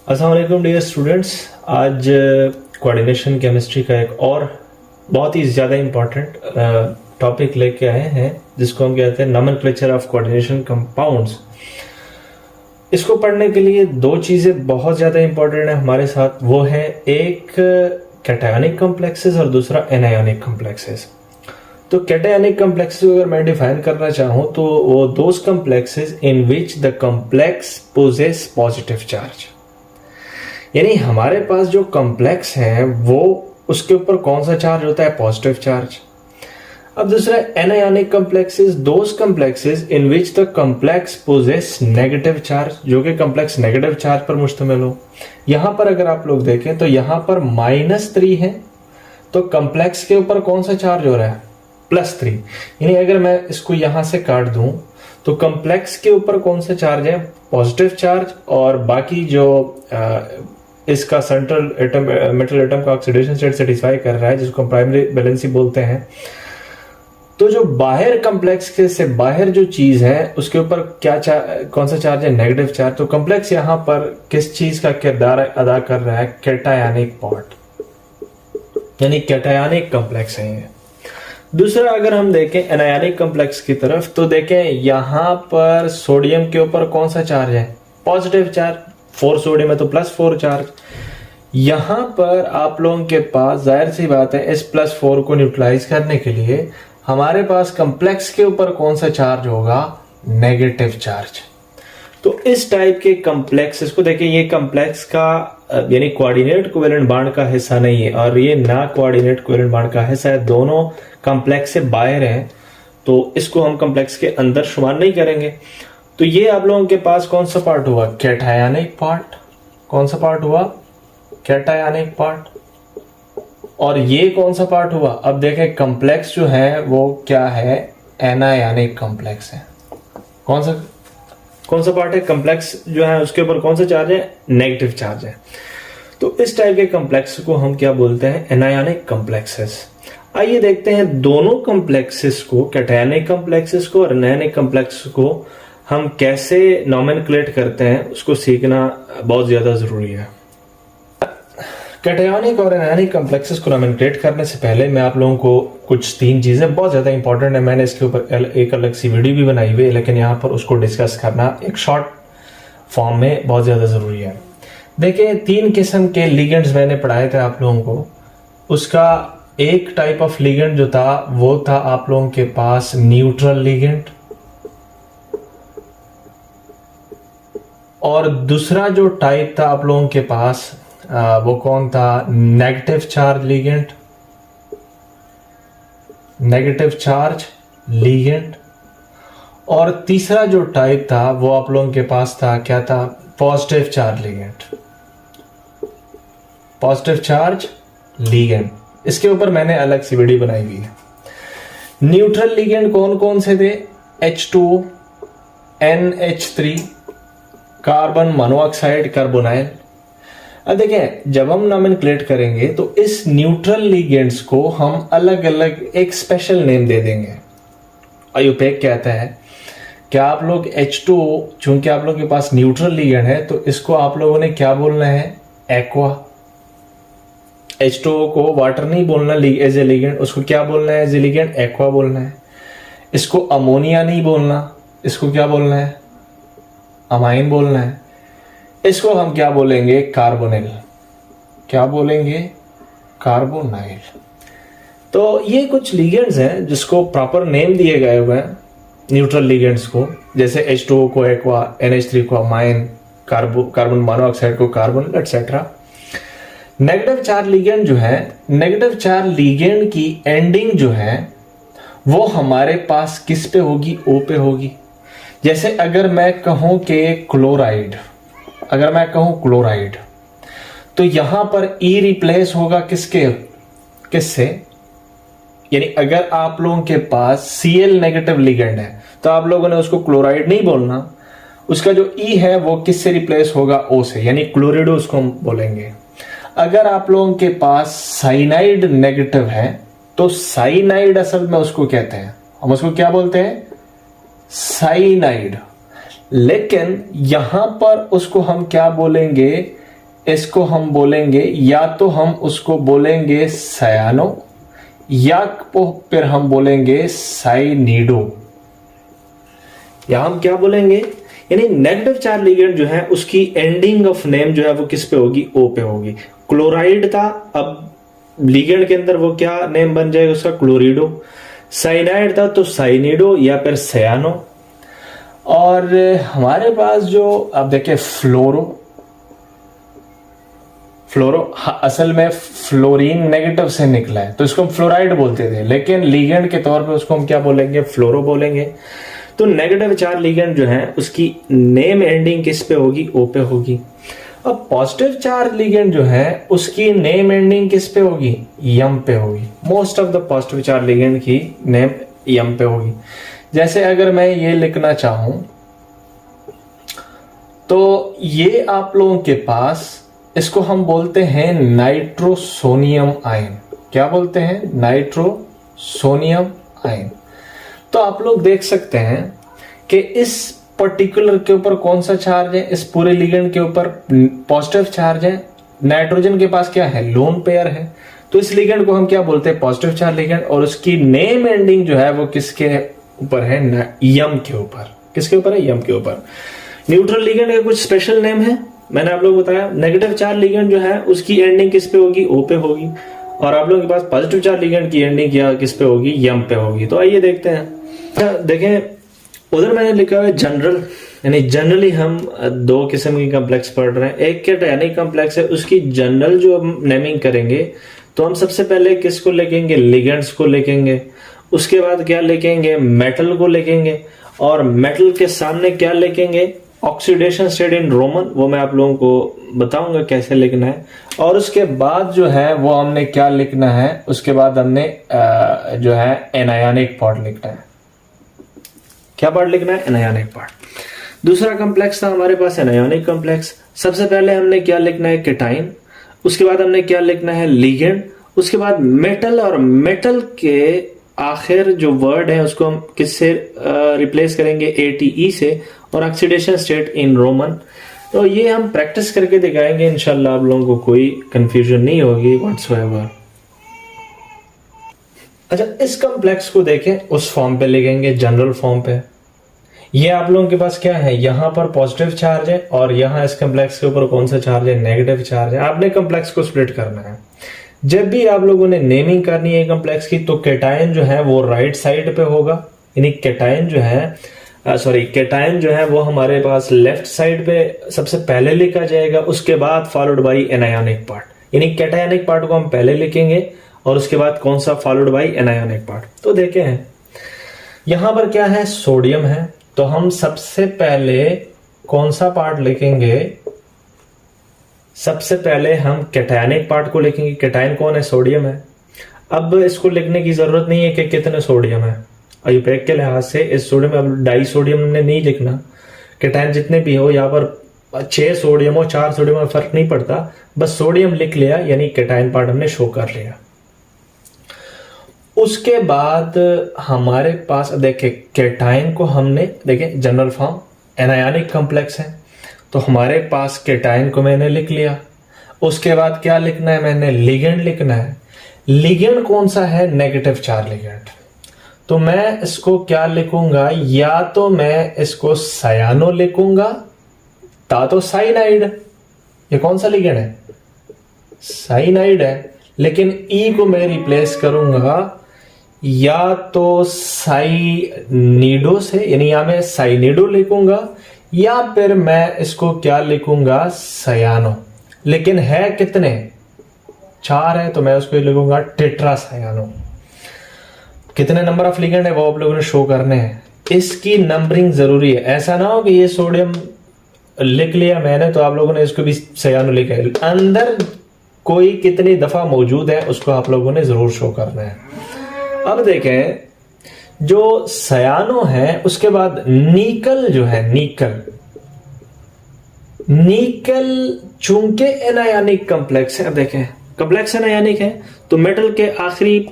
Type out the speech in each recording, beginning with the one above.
अस्सलाम वालेकुम dear students. आज कोऑर्डिनेशन केमिस्ट्री का एक और बहुत ही ज़्यादा इम्पॉर्टेंट टॉपिक लेके आए हैं जिसको हम कहते हैं नोमेनक्लेचर ऑफ कोऑर्डिनेशन कंपाउंड्स। इसको पढ़ने के लिए दो चीज़ें बहुत ज़्यादा इम्पॉर्टेंट है हमारे साथ, वो है एक कैटायनिक कॉम्प्लेक्सेस और दूसरा एनायनिक कॉम्प्लेक्सेस। तो कैटायनिक कॉम्प्लेक्सेस अगर मैं डिफाइन करना चाहूँ तो वो those complexes in which the complex possess positive charge, यानी हमारे पास जो कॉम्प्लेक्स है वो उसके ऊपर कौन सा चार्ज होता है, पॉजिटिव चार्ज। अब दूसरा anionic complexes, those complexes in which the complex possess negative charge, जो कि कॉम्प्लेक्स नेगेटिव चार्ज पर मुश्तमिल हो। यहां पर अगर आप लोग देखें तो यहां पर -3 है, तो कॉम्प्लेक्स के ऊपर कौन सा चार्ज हो रहा है, +3। यानी अगर मैं इसको यहां से काट दूं तो कॉम्प्लेक्स के ऊपर कौन सा चार्ज है, पॉजिटिव चार्ज, और बाकी जो इसका सेंट्रल एटम मेटल एटम का ऑक्सीडेशन स्टेट सेटिस्फाई कर रहा है जिसको हम प्राइमरी वैलेंसी बोलते हैं। तो जो बाहर कॉम्प्लेक्स के से बाहर जो चीज है उसके ऊपर कौन सा चार्ज है, नेगेटिव चार्ज। तो कॉम्प्लेक्स यहां पर किस चीज का किरदार अदा कर रहा है, कैटायनिक पार्ट, यानी कैटायनिक कॉम्प्लेक्स है ये। दूसरा अगर हम देखें एनायनिक कॉम्प्लेक्स की तरफ तो देखें यहां पर सोडियम के ऊपर कौन सा चार्ज है, पॉजिटिव चार्ज, 4 सोडियम है तो +4 चार्ज। यहां पर आप लोगों के पास जाहिर सी बात है इस +4 को न्यूट्रलाइज करने के लिए हमारे पास कॉम्प्लेक्स के ऊपर कौन सा चार्ज होगा, नेगेटिव चार्ज। तो इस टाइप के कॉम्प्लेक्स को देखिए, ये कॉम्प्लेक्स का यानी कोऑर्डिनेट कोवेलेंट बॉन्ड का हिस्सा नहीं है और ये ना कोऑर्डिनेट कोवेलेंट बॉन्ड का हिस्सा है, दोनों कॉम्प्लेक्स से बाहर हैं, तो इसको हम कॉम्प्लेक्स के अंदर शुमार नहीं करेंगे। तो ये आप लोगों के पास कौन सा पार्ट हुआ, कैटायनिक पार्ट। कौन सा पार्ट हुआ, कैटायनिक पार्ट। और ये कौन सा पार्ट हुआ, अब देखें कॉम्प्लेक्स जो है वो क्या है, एनायनिक कॉम्प्लेक्स है। कौन सा पार्ट है, कॉम्प्लेक्स जो है उसके ऊपर कौन सा चार्ज है, नेगेटिव चार्ज है। तो इस टाइप के कॉम्प्लेक्स को हम क्या बोलते हैं, एनायनिक कॉम्प्लेक्सेस। आइए देखते हैं दोनों कॉम्प्लेक्सेस को, कैटायनिक कॉम्प्लेक्सेस को और एनायनिक कॉम्प्लेक्स को हम कैसे नोमेनक्लेट करते हैं, उसको सीखना बहुत ज्यादा जरूरी है। कैटायनिक और एनायनिक कॉम्प्लेक्सेस को नोमेनक्लेट करने से पहले मैं आप लोगों को कुछ 3 चीजें बहुत ज्यादा इंपॉर्टेंट है, मैंने इसके ऊपर एक अलग सी वीडियो भी बनाई हुई है, लेकिन यहाँ पर उसको डिस्कस करना एक शॉर्ट फॉर्म में बहुत ज्यादा जरूरी है। देखिए 3 किस्म के लिगेंड्स मैंने पढ़ाए थे आप लोगों को। उसका एक टाइप ऑफ लिगेंड जो था वो था आप लोगों के पास न्यूट्रल लिगेंड, और दूसरा जो टाइप था आप लोगों के पास वो कौन था, negative charge ligand, negative charge ligand. और तीसरा जो टाइप था वो आप लोगों के पास था, क्या था, positive charge ligand, positive charge ligand. इसके ऊपर मैंने अलग सी वीडियो बनाई हुई है। न्यूट्रल लिगेंड कौन कौन से थे, H2O, NH3, carbon monoxide, carbonyl. अब देखें जब हम नोमेनक्लेट करेंगे तो इस न्यूट्रल लिगेंड्स को हम अलग अलग एक स्पेशल नेम दे देंगे। आईयूपैक कहता है कि आप लोग H2O, चूंकि आप लोगों के पास न्यूट्रल लिगेंड है तो इसको आप लोगों ने क्या बोलना है, एक्वा। H2O को वाटर नहीं बोलना एज ए लिगेंड, उसको क्या बोलना है एज ए लिगेंड, एक्वा बोलना है। इसको अमोनिया नहीं बोलना, इसको क्या बोलना है, अमाइन बोलना है। इसको हम क्या बोलेंगे, कार्बोनिल। क्या बोलेंगे, कार्बोनाइल। तो ये कुछ लिगेंड्स हैं जिसको प्रॉपर नेम दिए गए हुए हैं न्यूट्रल लिगेंड्स को, जैसे H2O को एक्वा, NH3 को अमाइन, कार्बन मोनोऑक्साइड को carbonyl, etcetera. Negative charge ligand जो है, नेगेटिव चार्ज लिगेंड की एंडिंग जो है वो हमारे पास किस पे होगी, O पे होगी। जैसे अगर मैं कहूं कि क्लोराइड, अगर मैं कहूं क्लोराइड, तो यहां पर E रिप्लेस होगा किससे, यानी अगर आप लोगों के पास Cl नेगेटिव लिगेंड है तो आप लोगों ने उसको क्लोराइड नहीं बोलना, उसका जो E है वो किससे रिप्लेस होगा, O से, यानी क्लोरिडो उसको हम बोलेंगे। अगर आप लोगों के पास साइनाइड नेगेटिव है तो साइनाइड असल में उसको कहते हैं, हम उसको क्या बोलते हैं, साइनाइड। लेकिन यहां पर उसको हम क्या बोलेंगे, इसको हम बोलेंगे, या तो हम उसको बोलेंगे सायानो, या फिर हम बोलेंगे साइनिडो। या हम क्या बोलेंगे, यानी नेगेटिव चार्ज लिगेंड जो है उसकी एंडिंग ऑफ नेम जो है वो किस पे होगी, ओ पे होगी। क्लोराइड था, अब लिगेंड के अंदर वो क्या नेम बन जाएगा उसका, क्लोरिडो। साइनाइड था तो साइनिडो या फिर सयानो। और हमारे पास जो अब देखिए फ्लोरो असल में फ्लोरीन नेगेटिव से निकला है तो इसको हम फ्लोराइड बोलते थे, लेकिन लिगेंड के तौर पे उसको हम क्या बोलेंगे, फ्लोरो बोलेंगे। तो नेगेटिव चार्ज लिगेंड जो है उसकी नेम एंडिंग किस पे होगी, ओ पे होगी। अब पॉजिटिव चार्ज लिगेंड जो है उसकी नेम एंडिंग किस पे होगी, यम पे होगी। Most of the positive charge ligand की नेम यम पे होगी। जैसे अगर मैं ये लिखना चाहूं तो ये आप लोगों के पास, इसको हम बोलते हैं नाइट्रोसोनियम आयन। क्या बोलते हैं, नाइट्रोसोनियम आयन। तो आप लोग देख सकते हैं कि इस पर्टिकुलर के ऊपर कौन सा चार्ज है, इस पूरे लिगेंड के ऊपर पॉजिटिव चार्ज है। नाइट्रोजन के पास क्या है, लोन पेयर है, तो इस लिगेंड को हम क्या बोलते हैं, पॉजिटिव चार्ज लिगेंड। और उसकी नेम एंडिंग जो है वो किसके ऊपर है, यम के ऊपर। किसके ऊपर है, यम के ऊपर। न्यूट्रल लिगेंड का कुछ स्पेशल नेम है, मैंने आप लोगों को बताया। नेगेटिव चार्ज लिगेंड जो है उसकी एंडिंग किस पे होगी, ओ पे होगी। और आप लोगों के पास पॉजिटिव चार्ज लिगेंड की एंडिंग क्या किस पे होगी, यम पे होगी। तो आइए देखते हैं। देखें उधर मैंने लिखा हुआ है जनरल, यानी जनरली हम दो किस्म की कॉम्प्लेक्स पढ़ रहे हैं। एक कैटायनिक कॉम्प्लेक्स है, उसकी जनरल जो हम नेमिंग करेंगे तो हम सबसे पहले किसको लिखेंगे, लिगेंड्स को लिखेंगे। उसके बाद क्या लिखेंगे, मेटल को लिखेंगे। और मेटल के सामने क्या लिखेंगे, ऑक्सीडेशन स्टेट इन रोमन, वो मैं आप लोगों को बताऊंगा कैसे लिखना है। और उसके बाद जो है वो हमने क्या लिखना है, उसके बाद हमने जो है एनायनिक पार्ट लिखना है। क्या पार्ट लिखना है, एनायनिक पार्ट। दूसरा कॉम्प्लेक्स था हमारे पास एनायनिक कॉम्प्लेक्स। सबसे पहले हमने क्या लिखना है, केटाइन। उसके बाद हमने क्या लिखना है, लिगेंड। उसके बाद मेटल, और मेटल के आखिर जो वर्ड है उसको हम किससे रिप्लेस करेंगे, ATE से, और ऑक्सीडेशन स्टेट इन रोमन। तो ये हम प्रैक्टिस करके दिखाएंगे, इंशाल्लाह आप लोगों को कोई कंफ्यूजन नहीं होगी व्हाट्सएवर। अच्छा, इस कॉम्प्लेक्स को देखें, उस फॉर्म पे लिखेंगे, जनरल फॉर्म पे। ये आप लोगों के पास क्या है, यहां पर पॉजिटिव चार्ज है और यहां इस कॉम्प्लेक्स के ऊपर कौन सा चार्ज है, नेगेटिव चार्ज है। आपने कॉम्प्लेक्स को स्प्लिट करना है। जब भी आप लोगों ने नेमिंग करनी है कॉम्प्लेक्स की तो केटायन जो है वो राइट साइड पे होगा, यानी केटायन जो है केटायन जो है वो हमारे पास लेफ्ट साइड पे सबसे पहले लिखा जाएगा। उसके बाद फॉलोड बाई एनायनिक पार्ट, यानी कैटायनिक पार्ट को हम पहले लिखेंगे और उसके बाद कौन सा, फॉलोड बाई एनायनिक पार्ट। तो देखे हैं यहां पर क्या है, सोडियम है, तो हम सबसे पहले कौन सा पार्ट लिखेंगे, सबसे पहले हम कैटायनिक पार्ट को लिखेंगे। कैटायन कौन है, सोडियम है। अब इसको लिखने की जरूरत नहीं है कि कितने सोडियम है, आयुपैक के लिहाज से इस सोडियम, अब डाई सोडियम ने नहीं लिखना। कैटायन जितने भी हो, यहाँ पर 6 सोडियम हो 4 सोडियम में फर्क नहीं पड़ता, बस सोडियम लिख लिया, यानी कैटायन पार्ट हमने शो कर लिया। उसके बाद हमारे पास देखे कैटायन को हमने देखे जनरल फॉर्म, एनायनिक कॉम्प्लेक्स है, तो हमारे पास कैटायन को मैंने लिख लिया। उसके बाद क्या लिखना है, मैंने लिगेंड लिखना है। लिगेंड कौन सा है, नेगेटिव चार्ज लिगेंड। तो मैं इसको क्या लिखूंगा, या तो मैं इसको सायानो लिखूंगा, ता तो साइनाइड। ये कौन सा लिगेंड है, साइनाइड है, लेकिन ई को मैं रिप्लेस करूंगा या तो साइनिडो से, यानी यहां मैं साइनिडो लिखूंगा, या फिर मैं इसको क्या लिखूंगा, सयानो। लेकिन है कितने, 4 है, तो मैं उसको लिखूंगा टेट्रासायानो। कितने नंबर ऑफ लिगेंड है वो आप लोगों ने शो करने हैं, इसकी नंबरिंग जरूरी है। ऐसा ना हो कि ये सोडियम लिख लिया मैंने तो आप लोगों ने इसको भी सयानो लिखा है, अंदर कोई कितनी दफा मौजूद है उसको आप लोगों ने जरूर शो करना है। अब देखें, जो सयानो है उसके बाद निकल जो है, निकल चूंकि एनायनिक कॉम्प्लेक्स है। अब देखें कॉम्प्लेक्स एनायनिक है तो मेटल के आखिरी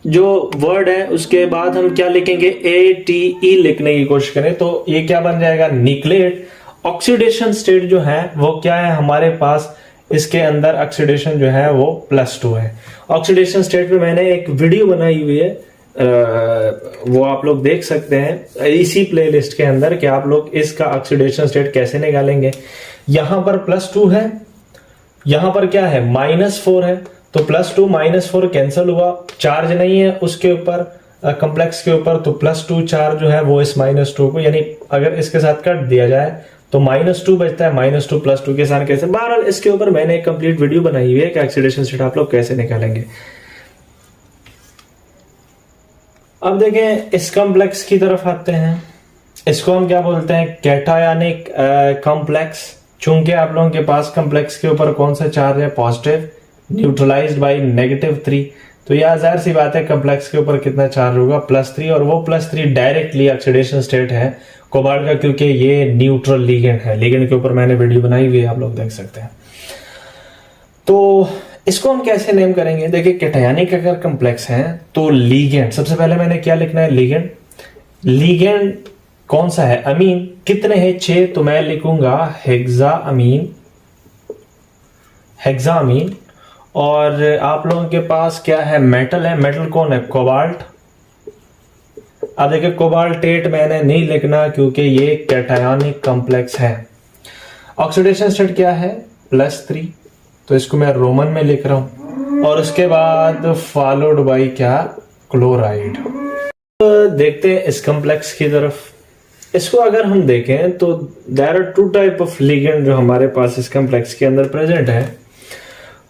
जो वर्ड है उसके बाद हम क्या लिखेंगे, ATE लिखने की कोशिश करें तो ये क्या बन जाएगा, निकलेट। ऑक्सीडेशन स्टेट जो है वो क्या है हमारे पास, इसके अंदर ऑक्सीडेशन जो है वो +2 है। ऑक्सीडेशन स्टेट पे मैंने एक वीडियो बनाई हुई है, वो आप लोग देख सकते हैं इसी प्लेलिस्ट के अंदर कि आप लोग इसका ऑक्सीडेशन स्टेट कैसे निकालेंगे। यहां पर +2 है, यहां पर क्या है -4 है, तो +2 -4 कैंसिल हुआ, चार्ज नहीं है उसके ऊपर कॉम्प्लेक्स के ऊपर, तो +2 चार्ज जो है वो इस -2 को, यानी अगर इसके साथ कट दिया जाए तो -2 बचता है, -2 +2 के साथ कैसे। बहरहाल इसके ऊपर मैंने एक कंप्लीट वीडियो बनाई हुई है कि ऑक्सीडेशन स्टेट आप लोग कैसे निकालेंगे। अब देखें इस कॉम्प्लेक्स की तरफ आते हैं, इसको हम क्या बोलते हैं, कैटायनिक कॉम्प्लेक्स। चूंकि आप लोगों के पास कॉम्प्लेक्स के ऊपर कौन सा चार्ज है, पॉजिटिव, न्यूट्रलाइज्ड बाय -3, तो यह जाहिर सी बात है कॉम्प्लेक्स के ऊपर कितना चार्ज होगा, +3, और वो +3 डायरेक्टली ऑक्सीडेशन स्टेट है कोबाल्ट का, क्योंकि ये न्यूट्रल लिगेंड है। लिगेंड के ऊपर मैंने वीडियो बनाई हुई है, आप लोग देख सकते हैं। तो इसको हम कैसे नेम करेंगे, देखिए कैटायनिक अगर कॉम्प्लेक्स है तो लिगेंड, सबसे पहले मैंने क्या लिखना है, लिगेंड। लिगेंड कौन सा है, अमीन, कितने हैं 6, तो मैं लिखूंगा हेक्साअमीन, हेक्साअमीन। और आप लोगों के पास क्या है, मेटल है, मेटल कौन है, कोबाल्ट। अब देखिए कोबाल्टेट मैंने नहीं लिखना क्योंकि ये कैटायनिक कॉम्प्लेक्स है। ऑक्सीडेशन स्टेट क्या है, +3, तो इसको मैं रोमन में लिख रहा हूं, और उसके बाद फॉलोड बाय क्या, क्लोराइड। तो देखते हैं इस कॉम्प्लेक्स की तरफ। इसको अगर हम देखें तो there are 2 type of ligand जो हमारे पास इस कॉम्प्लेक्स के अंदर प्रेजेंट है।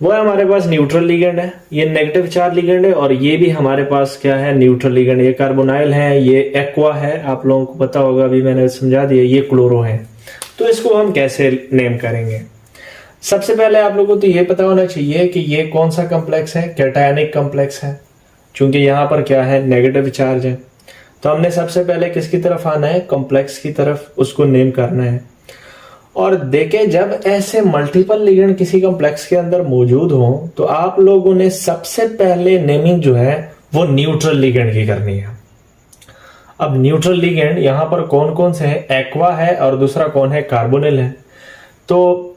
वो है हमारे पास न्यूट्रल लिगेंड है, ये नेगेटिव चार्ज लिगेंड है, और ये भी हमारे पास क्या है, न्यूट्रल लिगेंड। ये कार्बोनाइल है, ये एक्वा है, आप लोगों को पता होगा, अभी मैंने समझा दिया, ये क्लोरो है। तो इसको हम कैसे नेम करेंगे, सबसे पहले आप लोगों को तो ये पता होना चाहिए कि ये कौन सा कॉम्प्लेक्स है, कैटायनिक कॉम्प्लेक्स है, क्योंकि यहां पर क्या है, नेगेटिव चार्ज है। तो हमने सबसे पहले किसकी तरफ आना है, कॉम्प्लेक्स की तरफ, उसको नेम करना है। और देखें जब ऐसे मल्टीपल लिगेंड किसी कॉम्प्लेक्स के अंदर मौजूद हो तो आप लोगों ने सबसे पहले नेमिंग जो है वो न्यूट्रल लिगेंड की करनी है। अब न्यूट्रल लिगेंड यहां पर कौन कौन से हैं, एक्वा है और दूसरा कौन है, कार्बोनिल है। तो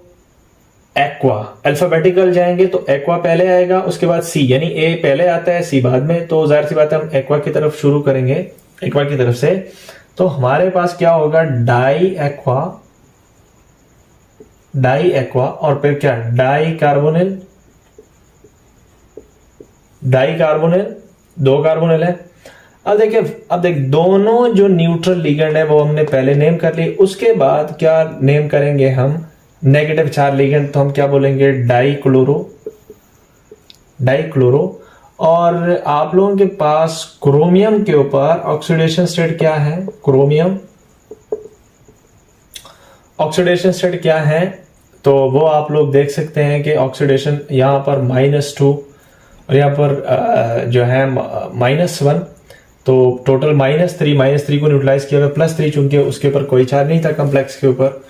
एक्वा अल्फाबेटिकल जाएंगे तो एक्वा पहले आएगा, उसके बाद सी, यानी ए पहले आता है सी बाद में। तो जाहिर सी बात है हम एक्वा की तरफ शुरू करेंगे, एक्वा की तरफ से। तो हमारे पास क्या होगा, डाई एक्वा और फिर क्या, डाई कार्बोनिल, 2 कार्बोनिल है। अब देख दोनों जो न्यूट्रल लिगेंड है वो हमने पहले नेम कर ली। उसके बाद क्या नेम करेंगे हम, नेगेटिव चार्ज लिगेंड, तो हम क्या बोलेंगे, डाई क्लोरो। और आप लोगों के पास क्रोमियम के ऊपर ऑक्सीडेशन स्टेट क्या है, क्रोमियम ऑक्सीडेशन स्टेट क्या है, तो वो आप लोग देख सकते हैं कि ऑक्सीडेशन यहां पर -2 और यहां पर जो है -1, तो टोटल -3 को न्यूट्रलाइज किया गया, +3 चूंकि उसके ऊपर कोई चार्ज नहीं था कॉम्प्लेक्स के ऊपर।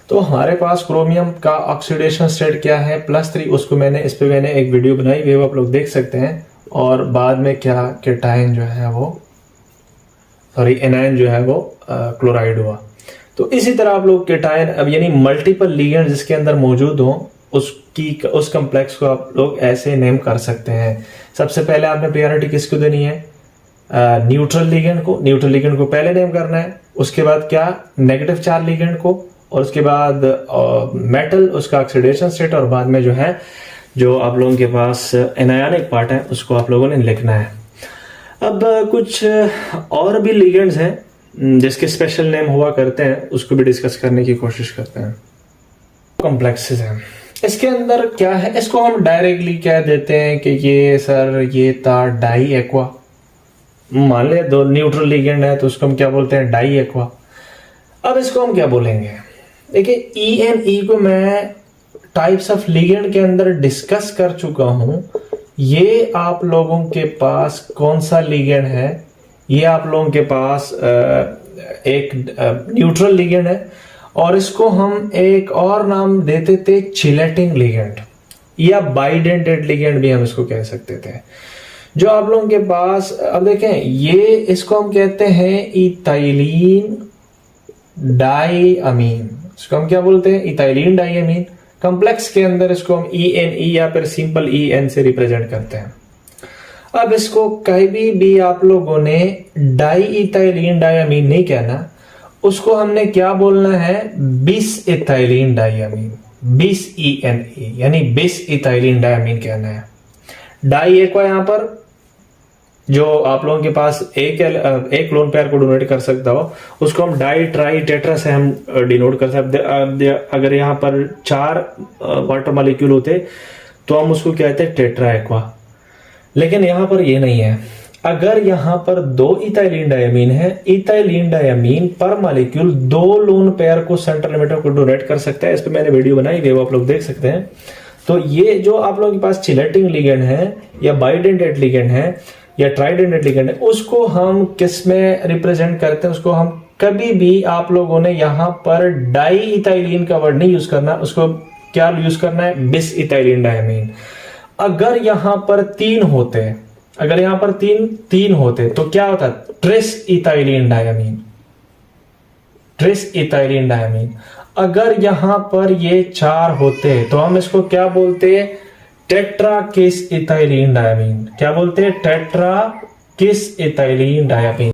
तो हमारे पास क्रोमियम का ऑक्सीडेशन स्टेट क्या है, +3। उसको मैंने इस पे मैंने एक वीडियो बनाई हुई है, वो आप लोग देख सकते हैं। और बाद में क्या, कैटायन जो है वो, सॉरी एनायन जो है वो क्लोराइड हुआ। तो इसी तरह आप लोग कैटायन, अब यानी मल्टीपल लिगेंड जिसके अंदर मौजूद हो उस कॉम्प्लेक्स को आप लोग ऐसे नेम कर सकते हैं। सबसे पहले आपने प्रायोरिटी किसको देनी है, न्यूट्रल लिगेंड को पहले नेम करना है। उसके बाद क्या, नेगेटिव चार्ज लिगेंड को, और उसके बाद मेटल, उसका ऑक्सीडेशन स्टेट, और बाद में जो है जो आप लोगों के पास एनायनिक पार्ट है उसको आप लोगों ने लिखना है। अब कुछ और भी लिगेंड्स हैं जिसके स्पेशल नेम हुआ करते हैं, उसको भी डिस्कस करने की कोशिश करते हैं। कॉम्प्लेक्सेस हैं इसके अंदर क्या है, इसको हम डायरेक्टली कह देते हैं कि ये सर ये था डाई एक्वा। मान ले 2 न्यूट्रल लिगेंड है तो उसको हम क्या बोलते हैं, डाई एक्वा। अब इसको हम क्या बोलेंगे, देखिए ENE को मैं टाइप्स ऑफ लिगेंड के अंदर डिस्कस कर चुका हूं। ये आप लोगों के पास कौन सा लिगेंड है, ये आप लोगों के पास एक न्यूट्रल लिगेंड है, और इसको हम एक और नाम देते थे चिलेटिंग लिगेंड, या बाइडेंटेड लिगेंड भी हम इसको कह सकते थे। जो आप लोगों के पास, अब देखें ये, इसको हम कहते हैं इथाइलिन डाईअमीन। इसको हम क्या बोलते हैं, इथाइलिन डाइमीन। कॉम्प्लेक्स के अंदर इसको हम ENE या फिर सिंपल EN से रिप्रेजेंट करते हैं। अब इसको कहीं भी आप लोगों ने डाई इथाइलिन डाइमीन नहीं कहना, उसको हमने क्या बोलना है, बिस इथाइलिन डाइमीन, बिस ENE यानी बिस इथाइलिन डाइमीन कहना है। डाई एक यहां पर जो आप लोगों के पास एक लोन पेयर को डोनेट कर सकता हो, उसको हम डाई ट्राई टेट्रा से हम डिनोट कर सकते हैं। अगर यहाँ पर 4 वाटर मॉलिक्यूल होते तो हम उसको कहते हैं टेट्रा एक्वा, लेकिन यहाँ पर ये नहीं है। अगर यहाँ पर 2 इथाइलिन डाइमीन है, इथाइलिन डाइमीन पर मॉलिक्यूल 2 लोन पेयर को सेंट्रल लिमिटर को डोनेट कर सकता है। इस पर मैंने वीडियो बनाई है, वो आप लोग देख सकते हैं। तो ये जो आप लोगों के पास चिलेटिंग लिगेंड है या बाइडेंटेट लिगेंड है या ट्राइडेंटेट लिगेंड है, उसको हम किस में रिप्रेजेंट करते हैं, उसको हम कभी भी आप लोगों ने यहां पर डाई इथाइलिन का वर्ड नहीं यूज करना, उसको क्या यूज करना है, बिस इथाइलिन डाइमीन। अगर यहां पर 3 होते, अगर यहां पर तीन होते तो क्या होता, tris ethylene diamine, tris ethylene diamine. अगर यहां पर ये 4 होते तो हम इसको क्या बोलते हैं, टेट्रा किस इथाइलिन डाइमीन। क्या बोलते हैं, टेट्रा किस इथाइलिन डाइमीन।